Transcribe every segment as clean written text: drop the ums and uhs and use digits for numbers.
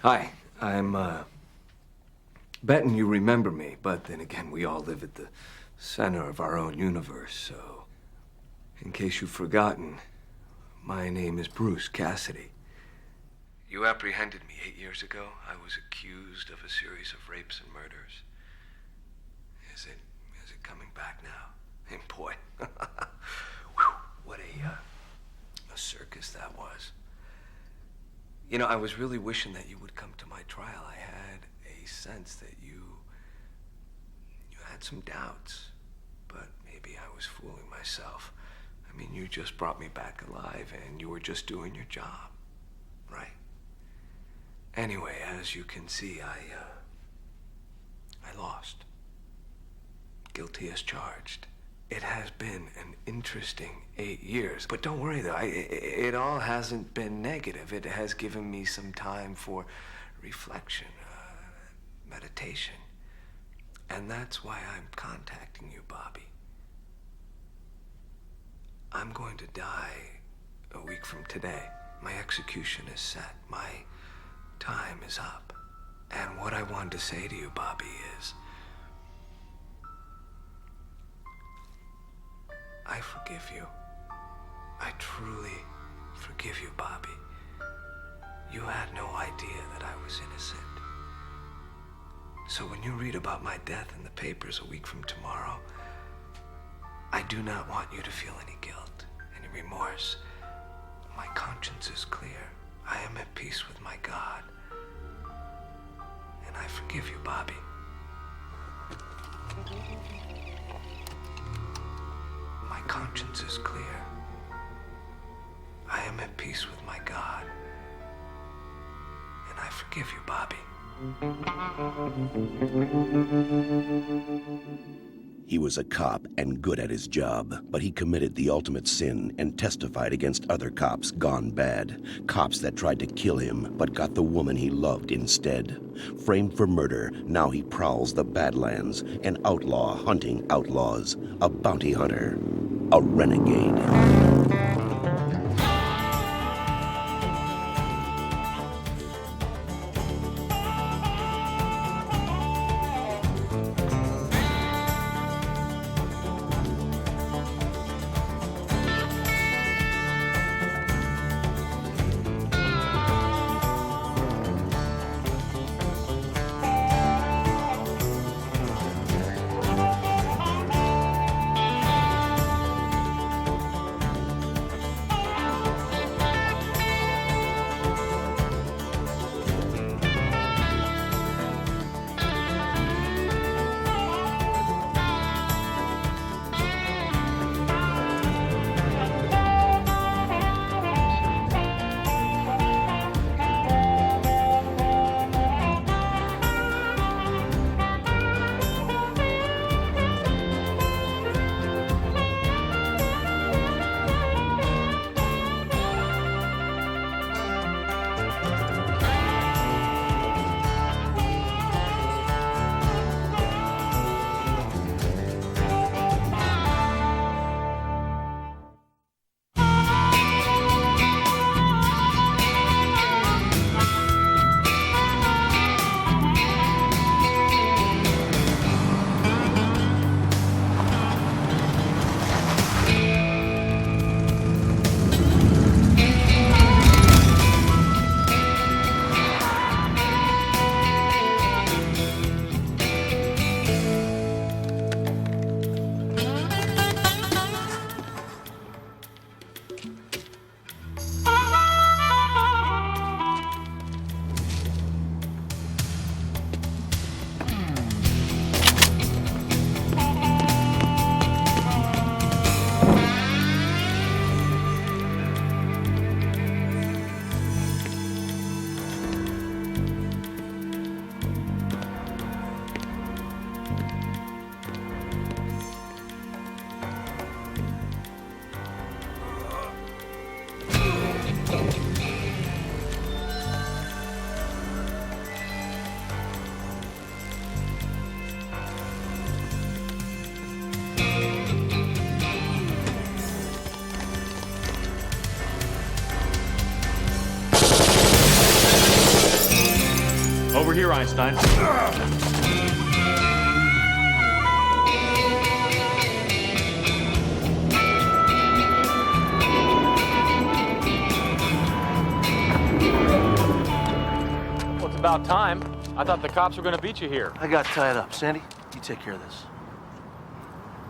Hi, I'm betting you remember me, but then again, we all live at the center of our own universe, so in case you've forgotten, my name is Bruce Cassidy. You apprehended me 8 years ago. I was accused of a series of rapes and murders. Is it coming back now? And boy, whew, what a circus that was. You know, I was really wishing that you would come to my trial. I had a sense that you had some doubts, but maybe I was fooling myself. I mean, you just brought me back alive, and you were just doing your job, right? Anyway, as you can see, I lost. Guilty as charged. It has been an interesting 8 years. But don't worry, though. It all hasn't been negative. It has given me some time for reflection, meditation. And that's why I'm contacting you, Bobby. I'm going to die a week from today. My execution is set. My time is up. And what I wanted to say to you, Bobby, is I forgive you. I truly forgive you, Bobby. You had no idea that I was innocent. So when you read about my death in the papers a week from tomorrow, I do not want you to feel any guilt, any remorse. My conscience is clear. I am at peace with my God. And I forgive you, Bobby. My conscience is clear. I am at peace with my God. And I forgive you, Bobby. He was a cop and good at his job, but he committed the ultimate sin and testified against other cops gone bad. Cops that tried to kill him, but got the woman he loved instead. Framed for murder, now he prowls the Badlands, an outlaw hunting outlaws, a bounty hunter, a renegade. here, Einstein. Well, it's about time. I thought the cops were going to beat you here. I got tied up. Sandy, you take care of this.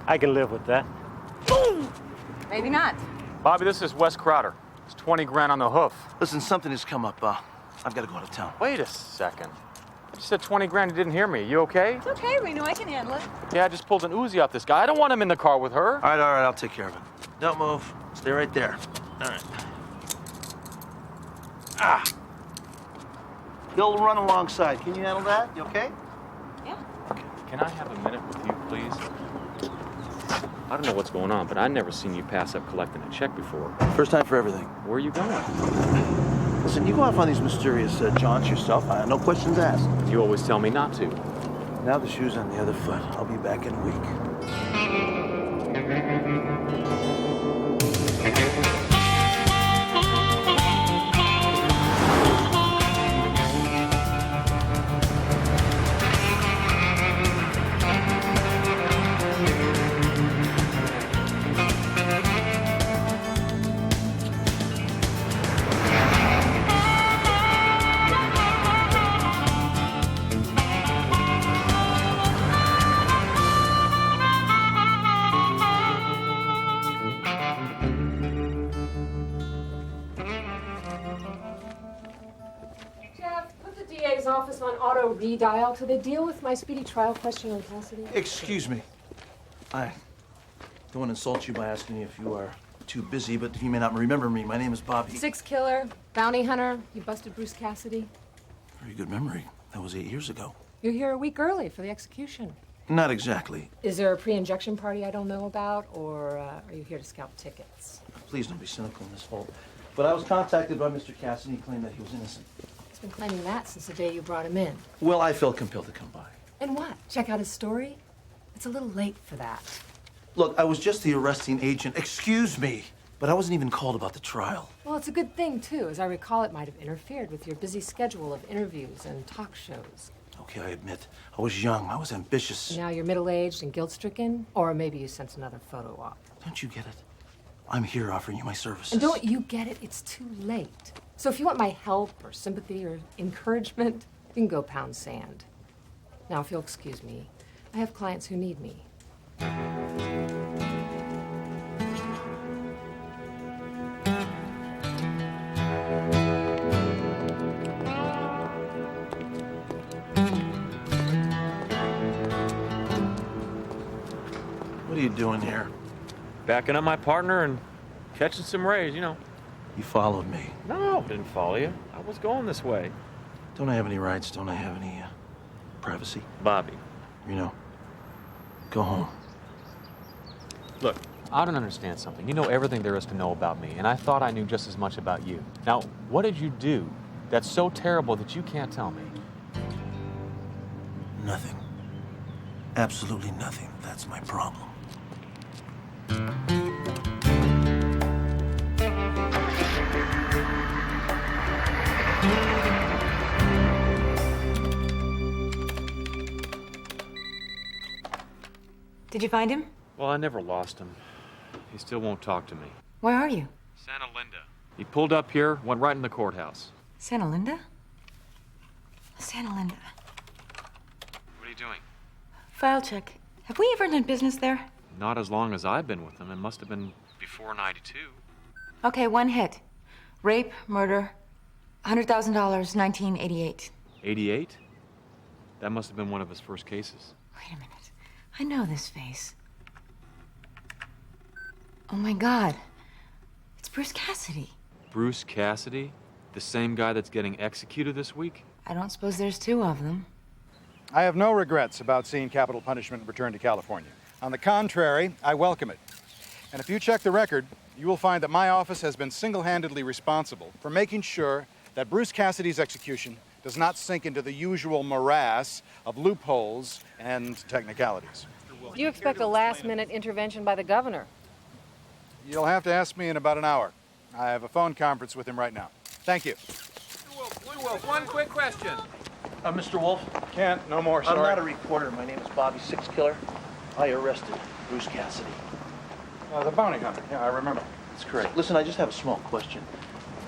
I can live with that. Maybe not. Bobby, this is Wes Crowder. It's 20 grand on the hoof. Listen, something has come up. I've got to go out of town. Wait a second. You said 20 grand, you didn't hear me. You okay? It's okay, Reno. I can handle it. Yeah, I just pulled an Uzi off this guy. I don't want him in the car with her. All right, I'll take care of it. Don't move. Stay right there. All right. They'll run alongside. Can you handle that? You okay? Yeah. Can I have a minute with you, please? I don't know what's going on, but I've never seen you pass up collecting a check before. First time for everything. Where are you going? Listen, you go off on these mysterious jaunts yourself. No questions asked. You always tell me not to. Now the shoe's on the other foot. I'll be back in a week. Office on auto redial. Do they deal with my speedy trial question on Cassidy? Excuse me. I don't want to insult you by asking you if you are too busy, but you may not remember me. My name is Bobby. Six killer, bounty hunter. You busted Bruce Cassidy. Very good memory. That was 8 years ago. You're here a week early for the execution. Not exactly. Is there a pre-injection party I don't know about, or are you here to scalp tickets? Please don't be cynical in this fault. But I was contacted by Mr. Cassidy. He claimed that he was innocent. He's been claiming that since the day you brought him in. Well, I felt compelled to come by. And what? Check out his story? It's a little late for that. Look, I was just the arresting agent. Excuse me. But I wasn't even called about the trial. Well, it's a good thing, too. As I recall, it might have interfered with your busy schedule of interviews and talk shows. Okay, I admit. I was young. I was ambitious. Now you're middle-aged and guilt-stricken? Or maybe you sent another photo op. Don't you get it? I'm here offering you my services. And don't you get it? It's too late. So if you want my help or sympathy or encouragement, you can go pound sand. Now, if you'll excuse me, I have clients who need me. What are you doing here? Backing up my partner and catching some rays, you know. You followed me. No, didn't follow you. I was going this way. Don't I have any rights? Don't I have any privacy? Bobby. You know, go home. Look, I don't understand something. You know everything there is to know about me, and I thought I knew just as much about you. Now, what did you do that's so terrible that you can't tell me? Nothing. Absolutely nothing. That's my problem. Did you find him? Well, I never lost him. He still won't talk to me. Where are you? Santa Linda. He pulled up here, went right in the courthouse. Santa Linda? Santa Linda. What are you doing? File check. Have we ever done business there? Not as long as I've been with him. It must have been before '92. Okay, one hit. Rape, murder, $100,000, 1988. 88? That must have been one of his first cases. Wait a minute. I know this face. Oh my God. It's Bruce Cassidy. Bruce Cassidy? The same guy that's getting executed this week? I don't suppose there's two of them. I have no regrets about seeing capital punishment return to California. On the contrary, I welcome it. And if you check the record, you will find that my office has been single-handedly responsible for making sure that Bruce Cassidy's execution does not sink into the usual morass of loopholes and technicalities. Do you expect a last-minute intervention by the governor? You'll have to ask me in about an hour. I have a phone conference with him right now. Thank you. Blue Wolf, one quick question. Mr. Wolf? Can't, no more, I'm sorry. not a reporter. My name is Bobby Six Killer. I arrested Bruce Cassidy. The bounty hunter. Yeah, I remember. That's correct. Listen, I just have a small question.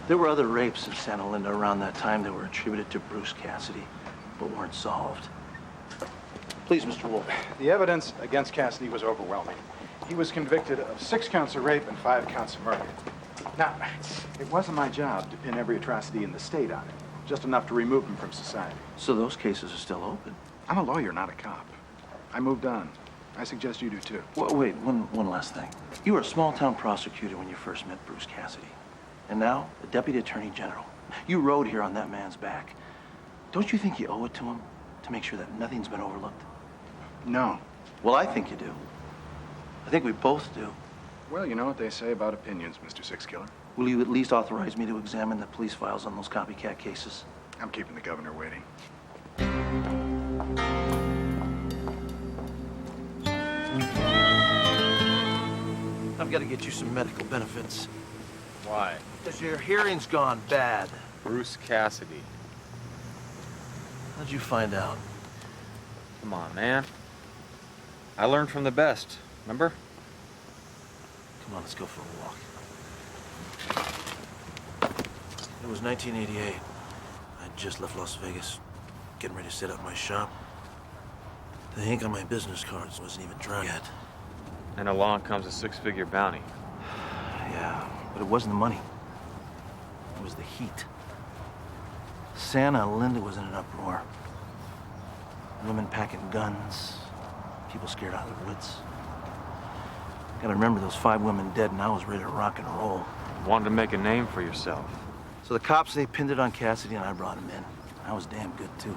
There were other rapes in Santa Linda around that time that were attributed to Bruce Cassidy, but weren't solved. Please, Mr. Wolf. The evidence against Cassidy was overwhelming. He was convicted of 6 counts of rape and 5 counts of murder. Now, it wasn't my job to pin every atrocity in the state on him, just enough to remove him from society. So those cases are still open? I'm a lawyer, not a cop. I moved on. I suggest you do too. Well, wait, one last thing. You were a small-town prosecutor when you first met Bruce Cassidy. And now, a deputy attorney general. You rode here on that man's back. Don't you think you owe it to him to make sure that nothing's been overlooked? No. Well, I think you do. I think we both do. Well, you know what they say about opinions, Mr. Six Killer. Will you at least authorize me to examine the police files on those copycat cases? I'm keeping the governor waiting. I've got to get you some medical benefits. Why? Because your hearing's gone bad. Bruce Cassidy. How'd you find out? Come on, man. I learned from the best, remember? Come on, let's go for a walk. It was 1988. I'd just left Las Vegas, getting ready to set up my shop. The ink on my business cards wasn't even dry yet. And along comes a 6-figure bounty. Yeah, but it wasn't the money. It was the heat. Santa Linda was in an uproar. Women packing guns, people scared out of their wits. Gotta remember those 5 women dead, and I was ready to rock and roll. You wanted to make a name for yourself. So the cops, they pinned it on Cassidy, and I brought him in. I was damn good, too.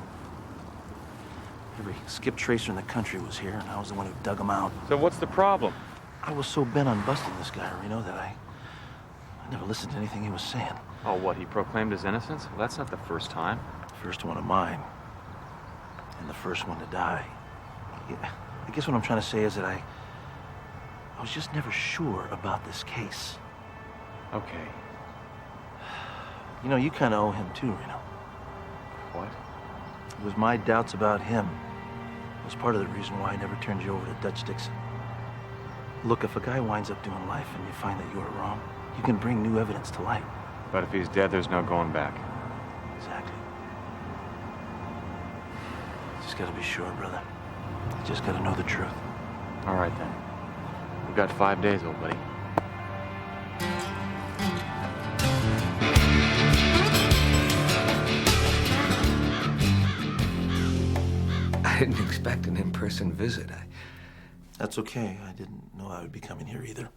Every skip tracer in the country was here, and I was the one who dug them out. So what's the problem? I was so bent on busting this guy, Reno, that I never listened to anything he was saying. Oh, what, he proclaimed his innocence? Well, that's not the first time. First one of mine, and the first one to die. Yeah, I guess what I'm trying to say is that I was just never sure about this case. Okay. You know, you kind of owe him too, Reno. What? It was my doubts about him. It was part of the reason why I never turned you over to Dutch Dixon. Look, if a guy winds up doing life and you find that you were wrong, you can bring new evidence to light. But if he's dead, there's no going back. Exactly. Just gotta be sure, brother. You just gotta know the truth. All right, then. We've got 5 days, old buddy. I didn't expect an in-person visit. That's okay. I didn't know I would be coming here either.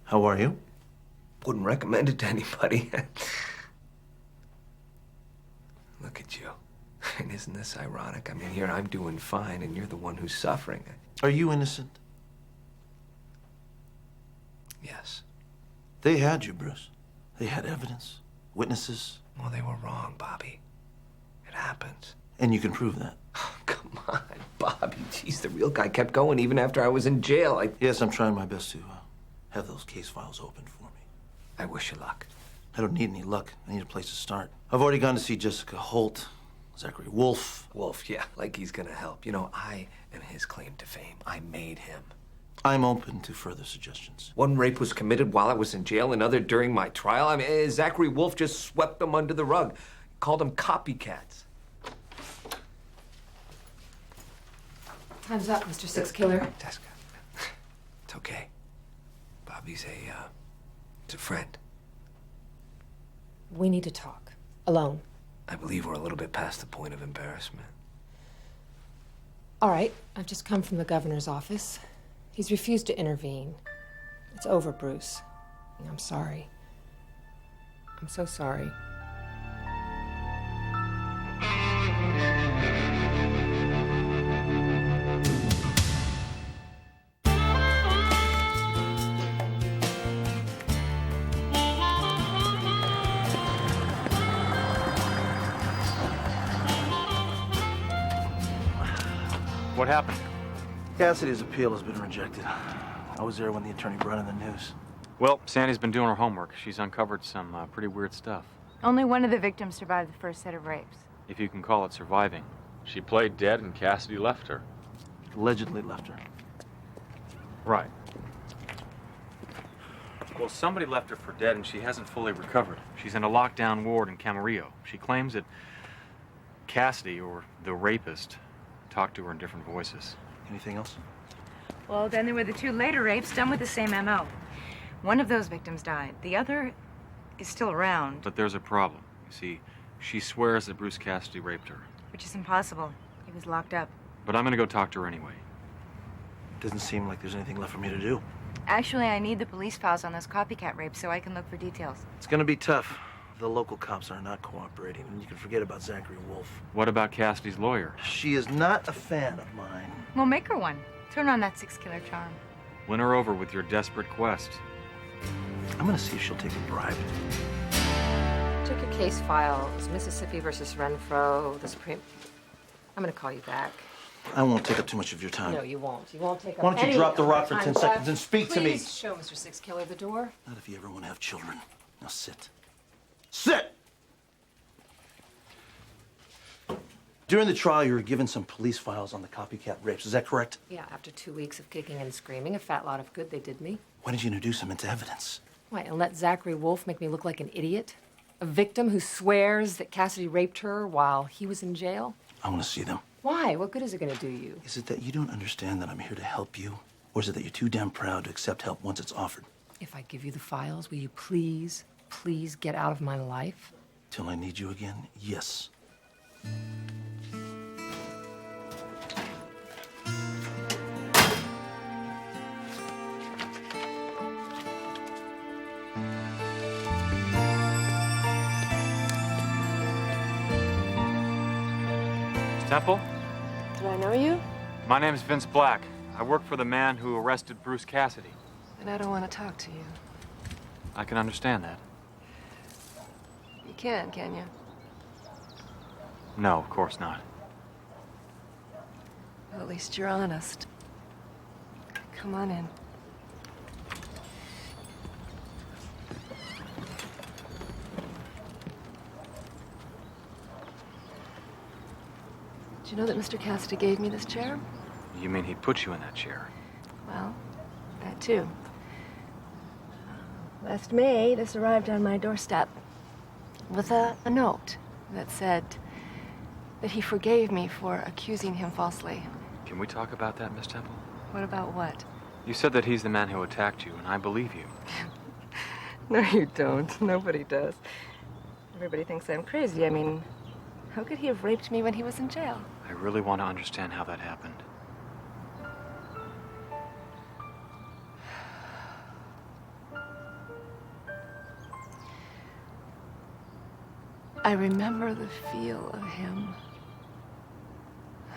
How are you? Wouldn't recommend it to anybody. Look at you. And isn't this ironic? I mean, here I'm doing fine, and you're the one who's suffering. Are you innocent? Yes. They had you, Bruce. They had evidence, witnesses. Well, they were wrong, Bobby. It happens. And you can prove that. Oh, come on, Bobby. Jeez, the real guy kept going even after I was in jail. Yes, I'm trying my best to have those case files open for me. I wish you luck. I don't need any luck. I need a place to start. I've already gone to see Jessica Holt, Zachary Wolf. Wolf, yeah, like he's gonna help. You know, I am his claim to fame. I made him. I'm open to further suggestions. One rape was committed while I was in jail, another during my trial. I mean, Zachary Wolf just swept them under the rug. Called them copycats. Time's up, Mr. Six Killer. Jessica, it's okay. Bobby's it's a friend. We need to talk. Alone. I believe we're a little bit past the point of embarrassment. All right, I've just come from the governor's office. He's refused to intervene. It's over, Bruce. I'm sorry. I'm so sorry. What happened? Cassidy's appeal has been rejected. I was there when the attorney brought in the news. Well, Sandy's been doing her homework. She's uncovered some pretty weird stuff. Only one of the victims survived the first set of rapes. if you can call it surviving. She played dead and Cassidy left her. Allegedly left her. Right. Well, somebody left her for dead and she hasn't fully recovered. She's in a lockdown ward in Camarillo. She claims that Cassidy, or the rapist, talked to her in different voices. Anything else? Well, then there were the 2 later rapes done with the same MO. One of those victims died. The other is still around. But there's a problem. You see, she swears that Bruce Cassidy raped her. Which is impossible. He was locked up. But I'm gonna go talk to her anyway. Doesn't seem like there's anything left for me to do. Actually, I need the police files on those copycat rapes so I can look for details. It's gonna be tough. The local cops are not cooperating, and you can forget about Zachary Wolf. What about Cassidy's lawyer? She is not a fan of mine. Well, make her one. Turn on that 6-killer charm. Win her over with your desperate quest. I'm gonna see if she'll take a bribe. Check your case files. Mississippi versus Renfro, the Supreme. I'm gonna call you back. I won't take up too much of your time. No, you won't. You won't take up Why don't you any drop the of rock my for time. 10 seconds and speak to me? Please show Mr. 6-killer the door. Not if you ever want to have children. Now sit. Sit! During the trial, you were given some police files on the copycat rapes. Is that correct? Yeah, after 2 weeks of kicking and screaming, a fat lot of good they did me. Why did you introduce them into evidence? Why, and let Zachary Wolf make me look like an idiot? A victim who swears that Cassidy raped her while he was in jail? I want to see them. Why? What good is it gonna do you? Is it that you don't understand that I'm here to help you? Or is it that you're too damn proud to accept help once it's offered? If I give you the files, will you please get out of my life? Till I need you again? Yes. Temple? Do I know you? My name's Vince Black. I work for the man who arrested Bruce Cassidy. And I don't want to talk to you. I can understand that. You can you? No, of course not. Well, at least you're honest. Come on in. Do you know that Mr. Cassidy gave me this chair? You mean he put you in that chair? Well, that too. Last May, this arrived on my doorstep with a note that said that he forgave me for accusing him falsely. Can we talk about that, Miss Temple? What about what? You said that he's the man who attacked you, and I believe you. No, you don't. Nobody does. Everybody thinks I'm crazy. I mean, how could he have raped me when he was in jail? I really want to understand how that happened. I remember the feel of him.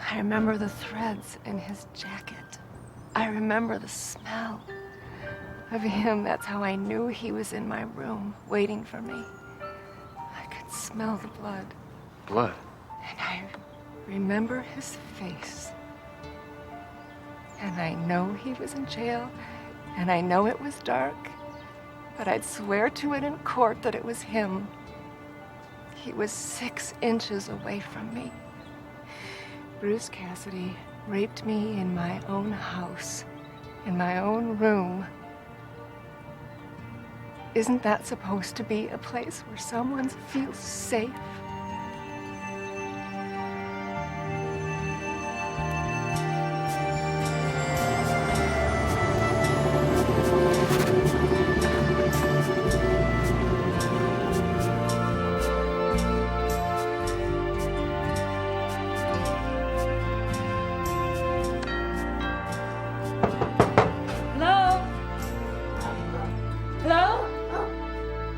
I remember the threads in his jacket. I remember the smell of him. That's how I knew he was in my room, waiting for me. I could smell the blood. Blood? And I remember his face. And I know he was in jail, and I know it was dark, but I'd swear to it in court that it was him. He was 6 inches away from me. Bruce Cassidy raped me in my own house, in my own room. Isn't that supposed to be a place where someone feels safe?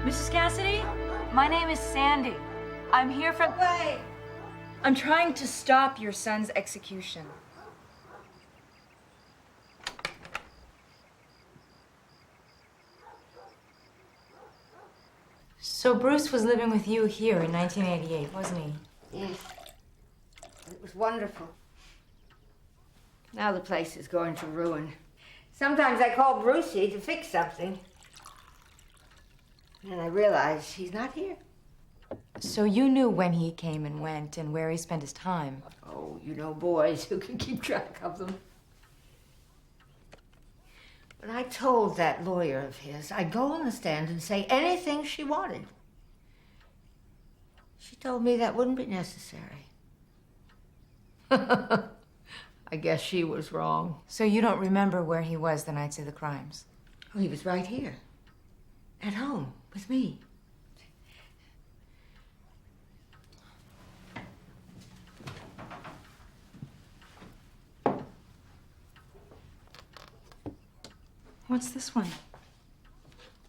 Mrs. Cassidy? My name is Sandy. I'm here from... Wait! I'm trying to stop your son's execution. So Bruce was living with you here in 1988, wasn't he? Yes. It was wonderful. Now the place is going to ruin. Sometimes I call Brucey to fix something. And I realize he's not here. So you knew when he came and went and where he spent his time? Oh, you know boys who can keep track of them. But I told that lawyer of his I'd go on the stand and say anything she wanted. She told me that wouldn't be necessary. I guess she was wrong. So you don't remember where he was the nights of the crimes? Oh, he was right here. At home, with me. What's this one?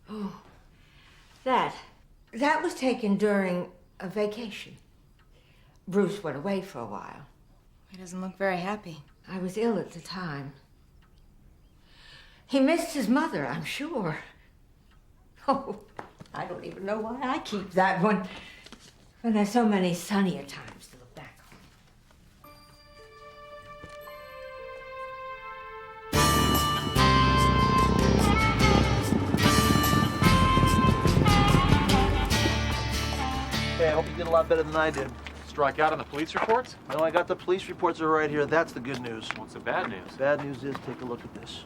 Oh, that was taken during a vacation. Bruce went away for a while. He doesn't look very happy. I was ill at the time. He missed his mother, I'm sure. Oh, I don't even know why I keep that one. When there's so many sunnier times to look back on. Hey, I hope you did a lot better than I did. Strike out on the police reports? No, I got the police reports are right here. That's the good news. What's the bad news? Bad news is, take a look at this.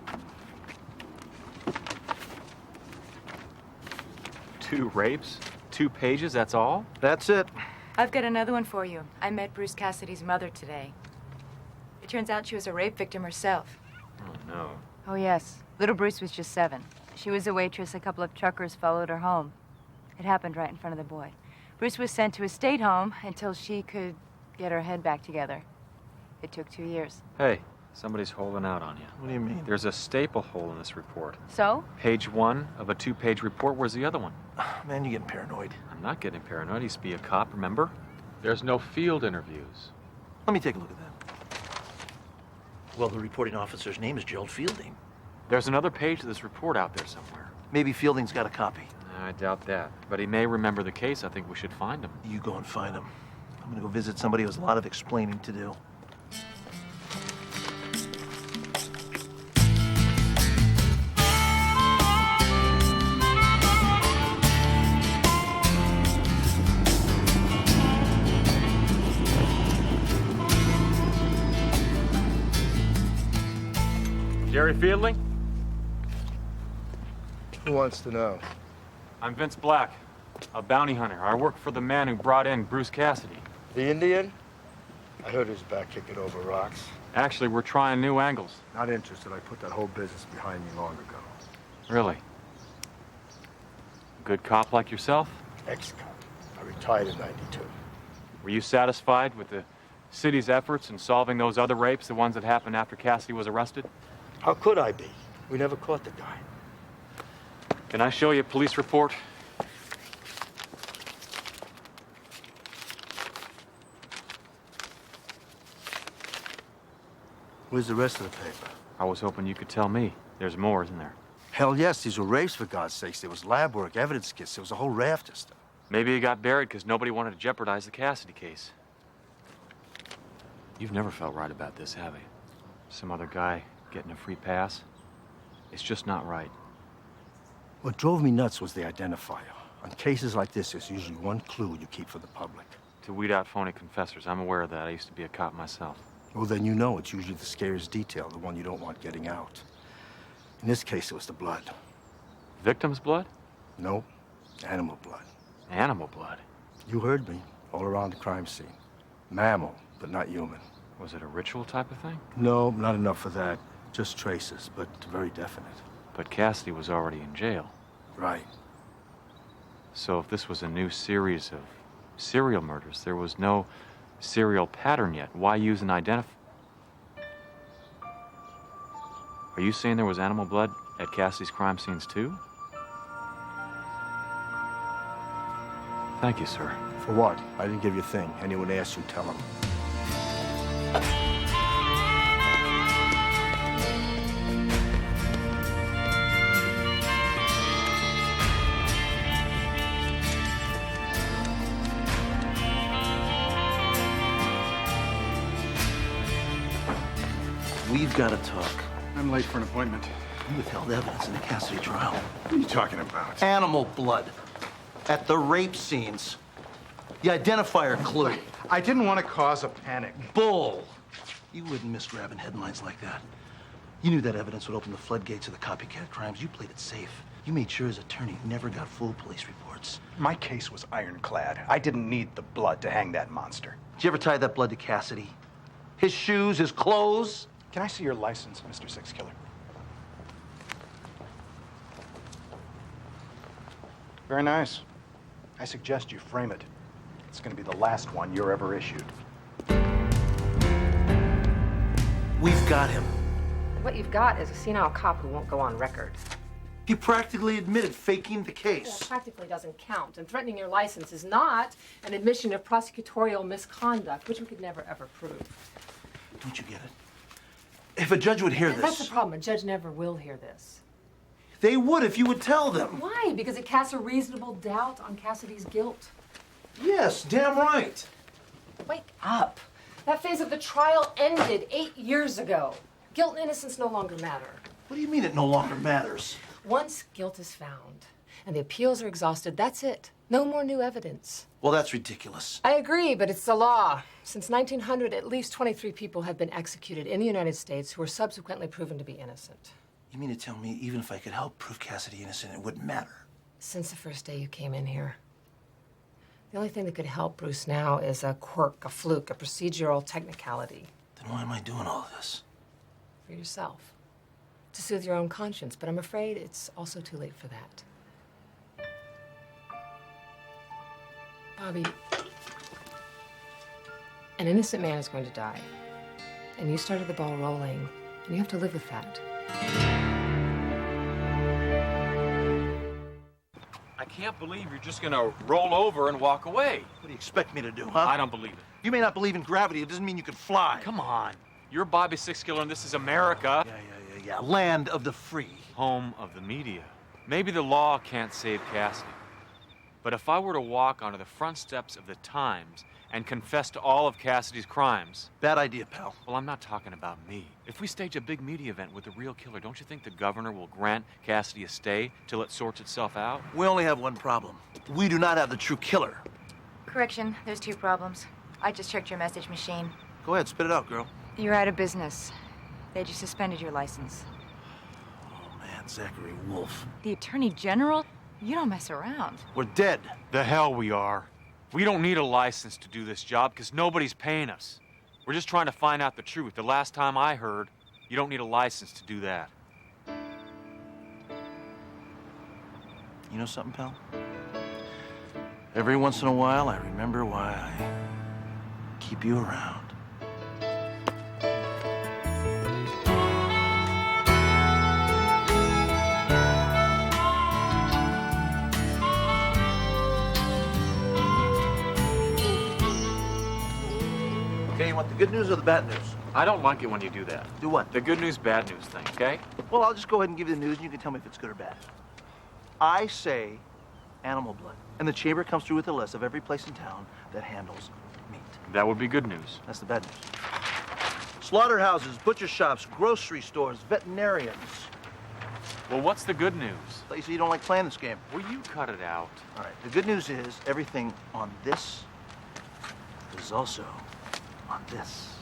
2 rapes? 2 pages, that's all? That's it. I've got another one for you. I met Bruce Cassidy's mother today. It turns out she was a rape victim herself. Oh, no. Oh, yes. Little Bruce was just 7. She was a waitress. A couple of truckers followed her home. It happened right in front of the boy. Bruce was sent to a state home until she could get her head back together. It took 2 years. Hey, somebody's holding out on you. What do you mean? There's a staple hole in this report. So? Page 1 of a 2-page report. Where's the other one? Man, you're getting paranoid. I'm not getting paranoid. He used to be a cop, remember? There's no field interviews. Let me take a look at that. Well, the reporting officer's name is Gerald Fielding. There's another page of this report out there somewhere. Maybe Fielding's got a copy. I doubt that. But he may remember the case. I think we should find him. You go and find him. I'm gonna go visit somebody who has a lot of explaining to do. Jerry Fielding? Who wants to know? I'm Vince Black, a bounty hunter. I work for the man who brought in Bruce Cassidy. The Indian? I heard he was back kicking over rocks. Actually, we're trying new angles. Not interested. I put that whole business behind me long ago. Really? Good cop like yourself? Ex-cop. I retired in '92. Were you satisfied with the city's efforts in solving those other rapes, the ones that happened after Cassidy was arrested? How could I be? We never caught the guy. Can I show you a police report? Where's the rest of the paper? I was hoping you could tell me. There's more, isn't there? Hell yes, these were rapes, for God's sakes. There was lab work, evidence kits, there was a whole raft of stuff. Maybe it got buried because nobody wanted to jeopardize the Cassidy case. You've never felt right about this, have you? Some other guy getting a free pass? It's just not right. What drove me nuts was the identifier. On cases like this, there's usually one clue you keep for the public. To weed out phony confessors. I'm aware of that. I used to be a cop myself. Well, then you know it's usually the scariest detail, the one you don't want getting out. In this case, it was the blood. Victim's blood? Nope. Animal blood. Animal blood? You heard me. All around the crime scene. Mammal, but not human. Was it a ritual type of thing? No, not enough for that. Just traces, but very definite. But Cassidy was already in jail. Right. So if this was a new series of serial murders, there was no serial pattern yet. Why use an identifier? Are you saying there was animal blood at Cassidy's crime scenes too? Thank you, sir. For what? I didn't give you a thing. Anyone asks you, tell them. We've got to talk. I'm late for an appointment. You withheld evidence in the Cassidy trial. What are you talking about? Animal blood at the rape scenes. The identifier clue. I didn't want to cause a panic. Bull. You wouldn't miss grabbing headlines like that. You knew that evidence would open the floodgates of the copycat crimes. You played it safe. You made sure his attorney never got full police reports. My case was ironclad. I didn't need the blood to hang that monster. Did you ever tie that blood to Cassidy? His shoes, his clothes? Can I see your license, Mr. Six Killer? Very nice. I suggest you frame it. It's going to be the last one you're ever issued. We've got him. What you've got is a senile cop who won't go on record. He practically admitted faking the Well, case. practically doesn't count, and threatening your license is not an admission of prosecutorial misconduct, which we could never, ever prove. Don't you get it? If a judge would hear And this... that's the problem. A judge never will hear this. They would if you would tell them. Why? Because it casts a reasonable doubt on Cassidy's guilt. Yes, damn right. Wake up. That phase of the trial ended 8 years ago. Guilt and innocence no longer matter. What do you mean it no longer matters? Once guilt is found and the appeals are exhausted, that's it. No more new evidence. Well, that's ridiculous. I agree, but it's the law. Since 1900, at least 23 people have been executed in the United States who were subsequently proven to be innocent. You mean to tell me even if I could help prove Cassidy innocent, it wouldn't matter? Since the first day you came in here. The only thing that could help Bruce now is a quirk, a fluke, a procedural technicality. Then why am I doing all this? For yourself. To soothe your own conscience, but I'm afraid it's also too late for that. Bobby, an innocent man is going to die. And you started the ball rolling, and you have to live with that. I can't believe you're just gonna roll over and walk away. What do you expect me to do, huh? I don't believe it. You may not believe in gravity. It doesn't mean you can fly. Come on. You're Bobby Six Killer and this is America. Yeah. Land of the free. Home of the media. Maybe the law can't save Cassidy. But if I were to walk onto the front steps of the Times and confess to all of Cassidy's crimes... Bad idea, pal. Well, I'm not talking about me. If we stage a big media event with the real killer, don't you think the governor will grant Cassidy a stay till it sorts itself out? We only have one problem. We do not have the true killer. Correction, there's 2 problems. I just checked your message machine. Go ahead, spit it out, girl. You're out of business. They just suspended your license. Oh, man, Zachary Wolf. The Attorney General? You don't mess around. We're dead. The hell we are. We don't need a license to do this job because nobody's paying us. We're just trying to find out the truth. The last time I heard, you don't need a license to do that. You know something, pal? Every once in a while, I remember why I keep you around. Okay, you want the good news or the bad news? I don't like it when you do that. Do what? The good news, bad news thing, okay? Well, I'll just go ahead and give you the news and you can tell me if it's good or bad. I say animal blood. And the chamber comes through with a list of every place in town that handles meat. That would be good news. That's the bad news. Slaughterhouses, butcher shops, grocery stores, veterinarians. Well, what's the good news? You say you don't like playing this game. Will you cut it out? All right, the good news is everything on this is also on this.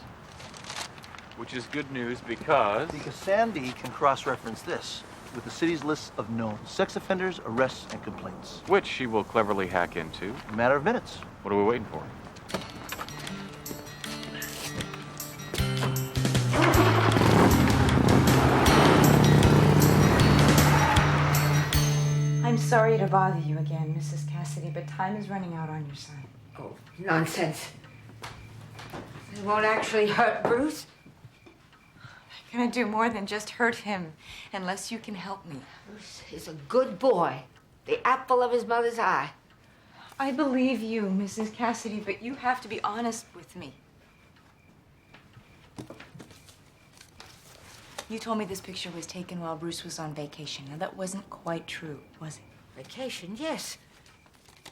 Which is good news because... Because Sandy can cross-reference this with the city's list of known sex offenders, arrests, and complaints. Which she will cleverly hack into. In a matter of minutes. What are we waiting for? I'm sorry to bother you again, Mrs. Cassidy, but time is running out on your son. Oh, nonsense. It won't actually hurt Bruce. I'm gonna do more than just hurt him, unless you can help me. Bruce is a good boy. The apple of his mother's eye. I believe you, Mrs. Cassidy, but you have to be honest with me. You told me this picture was taken while Bruce was on vacation. Now, that wasn't quite true, was it? Vacation, yes.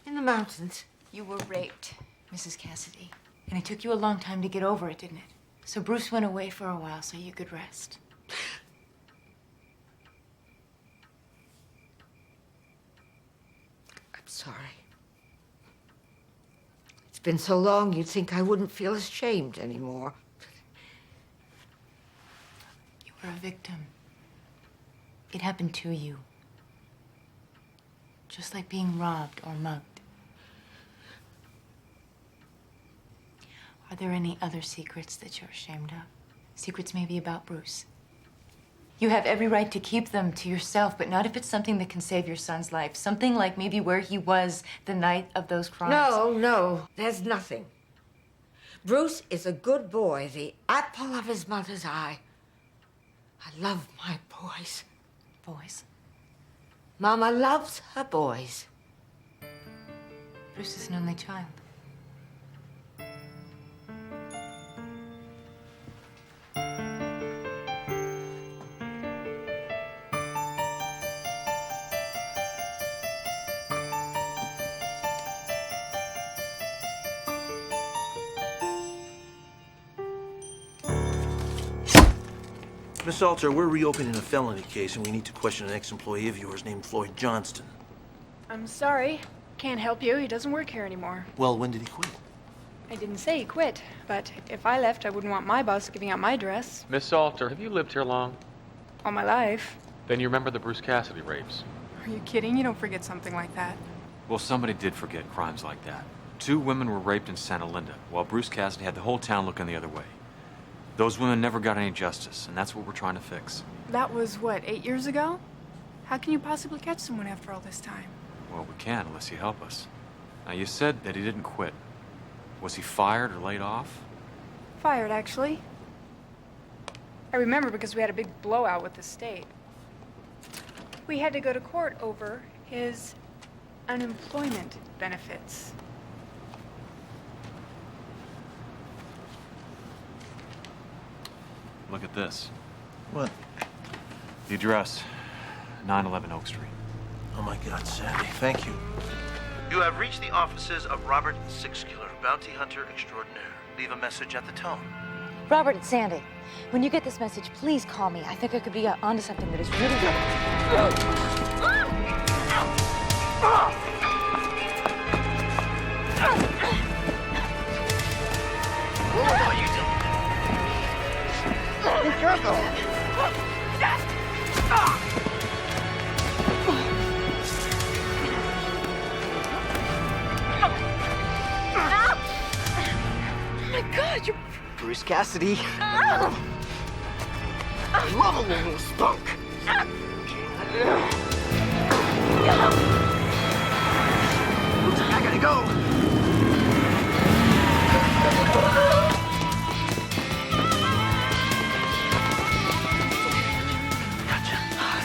In the mountains. You were raped, Mrs. Cassidy. And it took you a long time to get over it, didn't it? So Bruce went away for a while so you could rest. I'm sorry. It's been so long, you'd think I wouldn't feel ashamed anymore. You were a victim. It happened to you. Just like being robbed or mugged. Are there any other secrets that you're ashamed of? Secrets maybe about Bruce? You have every right to keep them to yourself, but not if it's something that can save your son's life. Something like maybe where he was the night of those crimes. No, there's nothing. Bruce is a good boy, the apple of his mother's eye. I love my boys. Boys? Mama loves her boys. Bruce is an only child. Miss Salter, we're reopening a felony case, and we need to question an ex-employee of yours named Floyd Johnston. I'm sorry. Can't help you. He doesn't work here anymore. Well, when did he quit? I didn't say he quit, but if I left, I wouldn't want my boss giving out my address. Miss Salter, have you lived here long? All my life. Then you remember the Bruce Cassidy rapes? Are you kidding? You don't forget something like that. Well, somebody did forget crimes like that. 2 women were raped in Santa Linda, while Bruce Cassidy had the whole town looking the other way. Those women never got any justice, and that's what we're trying to fix. That was, what, 8 years ago? How can you possibly catch someone after all this time? Well, we can, unless you help us. Now, you said that he didn't quit. Was he fired or laid off? Fired, actually. I remember because we had a big blowout with the state. We had to go to court over his unemployment benefits. Look at this. What? The address, 911 Oak Street. Oh, my God, Sandy, thank you. You have reached the offices of Robert Sixkiller, bounty hunter extraordinaire. Leave a message at the tone. Robert, it's Sandy. When you get this message, please call me. I think I could be onto something that is really What are you doing? Be careful! Oh my God, you're... Bruce Cassidy. I love a little spunk. I gotta go.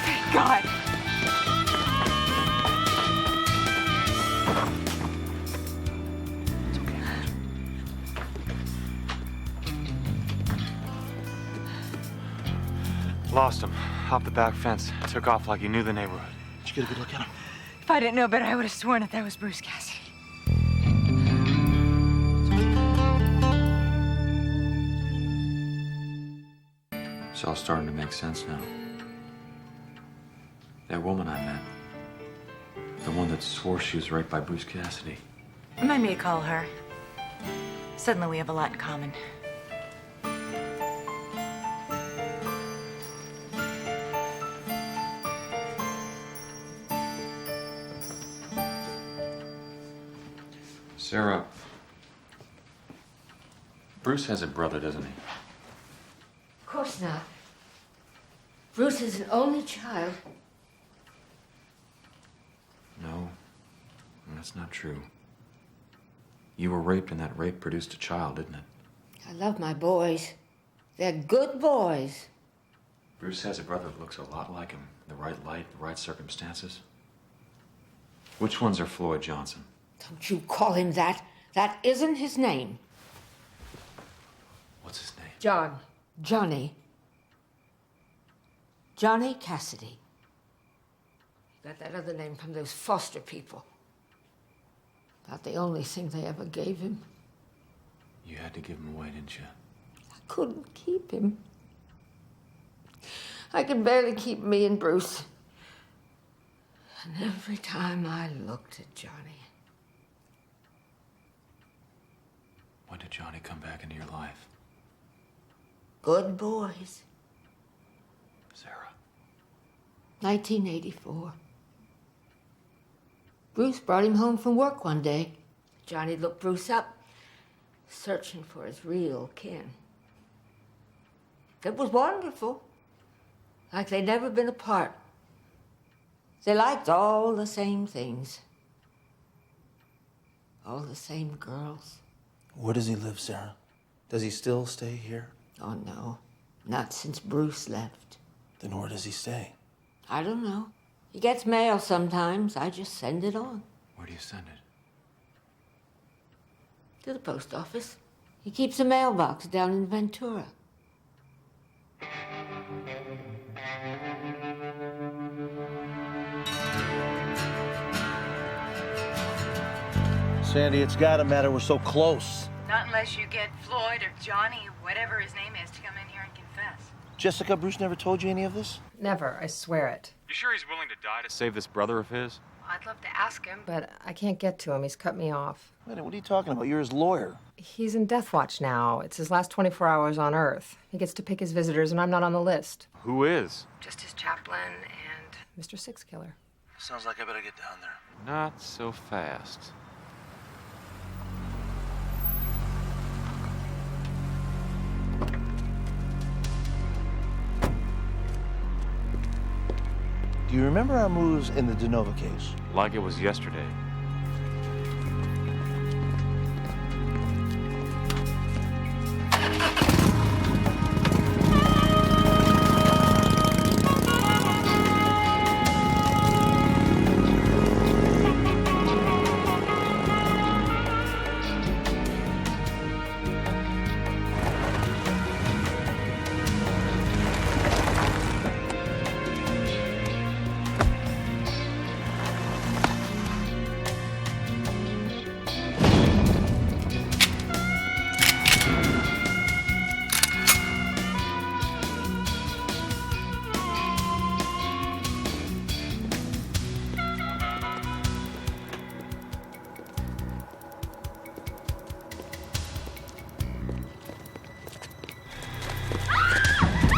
Thank God. Lost him. Hopped the back fence. Took off like he knew the neighborhood. Did you get a good look at him? If I didn't know better, I would have sworn that was Bruce Cassidy. It's all starting to make sense now. That woman I met. The one that swore she was raped by Bruce Cassidy. Remind me to call her. Suddenly we have a lot in common. Sarah, Bruce has a brother, doesn't he? Of course not. Bruce is an only child. No, that's not true. You were raped and that rape produced a child, didn't it? I love my boys. They're good boys. Bruce has a brother that looks a lot like him. The right light, the right circumstances. Which ones are Floyd Johnson? Don't you call him that. That isn't his name. What's his name? John. Johnny. Johnny Cassidy. He got that other name from those foster people. About the only thing they ever gave him. You had to give him away, didn't you? I couldn't keep him. I could barely keep me and Bruce. And every time I looked at Johnny, Johnny come back into your life? Good boys. Sarah. 1984. Bruce brought him home from work one day. Johnny looked Bruce up, searching for his real kin. It was wonderful. Like they'd never been apart. They liked all the same things. All the same girls. Where does he live, Sarah? Does he still stay here? Oh, no. Not since Bruce left. Then where does he stay? I don't know. He gets mail sometimes. I just send it on. Where do you send it? To the post office. He keeps a mailbox down in Ventura. Sandy, it's gotta matter. We're so close. Not unless you get Floyd or Johnny, whatever his name is, to come in here and confess. Jessica, Bruce never told you any of this? Never, I swear it. You sure he's willing to die to save this brother of his? I'd love to ask him. But I can't get to him. He's cut me off. Wait, what are you talking about? You're his lawyer. He's in death watch now. It's his last 24 hours on Earth. He gets to pick his visitors, and I'm not on the list. Who is? Just his chaplain and... Mr. Six Killer. Sounds like I better get down there. Not so fast. Do you remember our moves in the DeNova case? Like it was yesterday.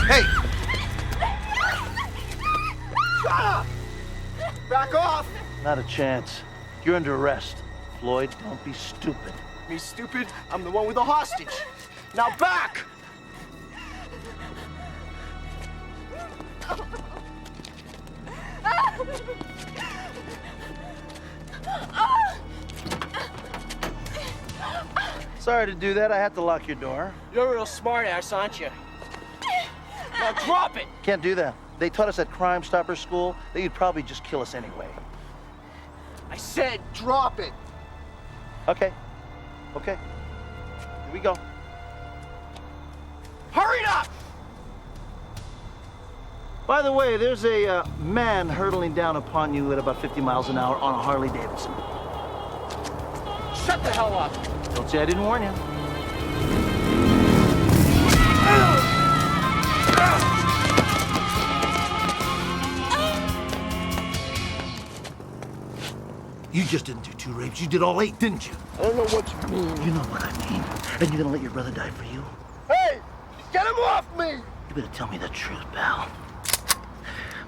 Hey! Shut up! Back off! Not a chance. You're under arrest. Floyd, don't be stupid. Me stupid? I'm the one with the hostage. Now back! Sorry to do that. I had to lock your door. You're a real smart-ass, aren't you? Now drop it! Can't do that. They taught us at Crime Stopper School that you'd probably just kill us anyway. I said drop it! Okay. Okay. Here we go. Hurry it up! By the way, there's a man hurtling down upon you at about 50 miles an hour on a Harley Davidson. Shut the hell up! Don't say I didn't warn you. You just didn't do 2 rapes. You did all 8, didn't you? I don't know what you mean. You know what I mean. And you're gonna let your brother die for you? Hey! Get him off me! You better tell me the truth, pal.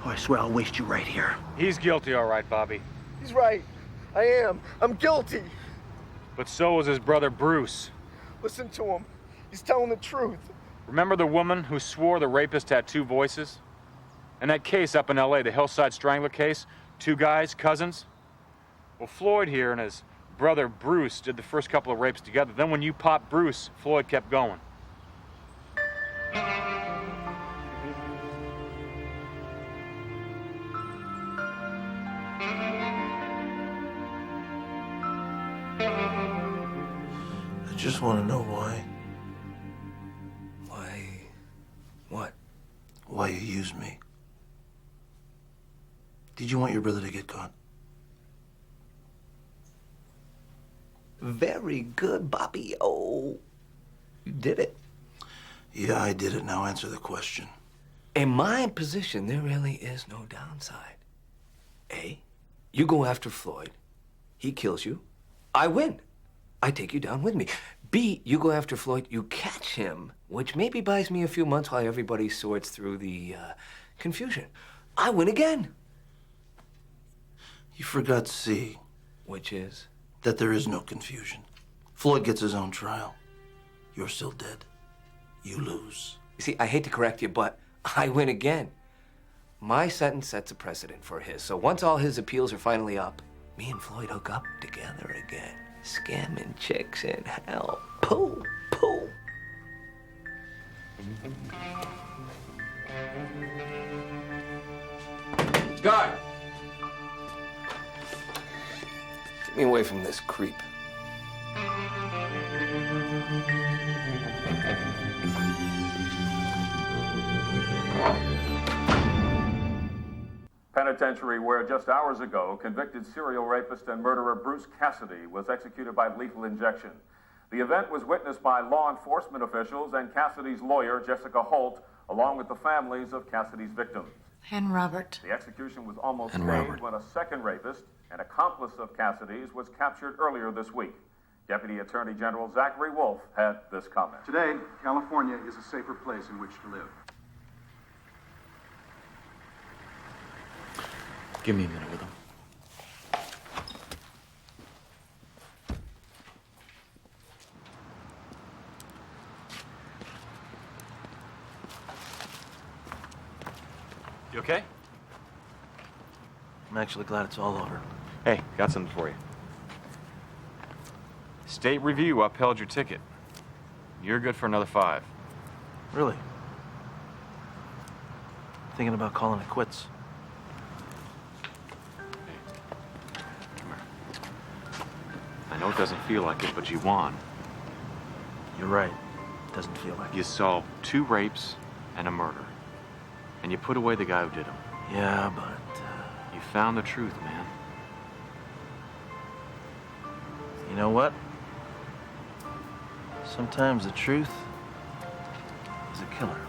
Or I swear I'll waste you right here. He's guilty, all right, Bobby. He's right. I am. I'm guilty. But so was his brother Bruce. Listen to him. He's telling the truth. Remember the woman who swore the rapist had 2 voices? And that case up in LA, the Hillside Strangler case, 2 guys, cousins? Well, Floyd here and his brother Bruce did the first couple of rapes together. Then when you popped Bruce, Floyd kept going. I just want to know why. Why? What? Why you used me. Did you want your brother to get caught? Very good, Bobby. Oh, you did it. Yeah, I did it. Now answer the question. In my position, there really is no downside. A, you go after Floyd. He kills you. I win. I take you down with me. B, you go after Floyd, you catch him, which maybe buys me a few months while everybody sorts through the confusion. I win again. You forgot C. Which is? That there is no confusion. Floyd gets his own trial. You're still dead. You lose. You see, I hate to correct you, but I win again. My sentence sets a precedent for his, so once all his appeals are finally up, me and Floyd hook up together again. Scamming chicks in hell. Pooh, pooh. Guard! Get me away from this creep. Penitentiary where just hours ago, convicted serial rapist and murderer Bruce Cassidy was executed by lethal injection. The event was witnessed by law enforcement officials and Cassidy's lawyer, Jessica Holt, along with the families of Cassidy's victims. And Robert. The execution was almost staged when a second rapist, an accomplice of Cassidy's, was captured earlier this week. Deputy Attorney General Zachary Wolf had this comment. Today, California is a safer place in which to live. Give me a minute with him. You okay? I'm actually glad it's all over. Hey, got something for you. State review upheld your ticket. You're good for another 5. Really? Thinking about calling it quits. I know it doesn't feel like it, but you won. You're right. It doesn't feel like You solved 2 rapes and a murder. And you put away the guy who did them. Yeah, but... You found the truth, man. You know what? Sometimes the truth is a killer.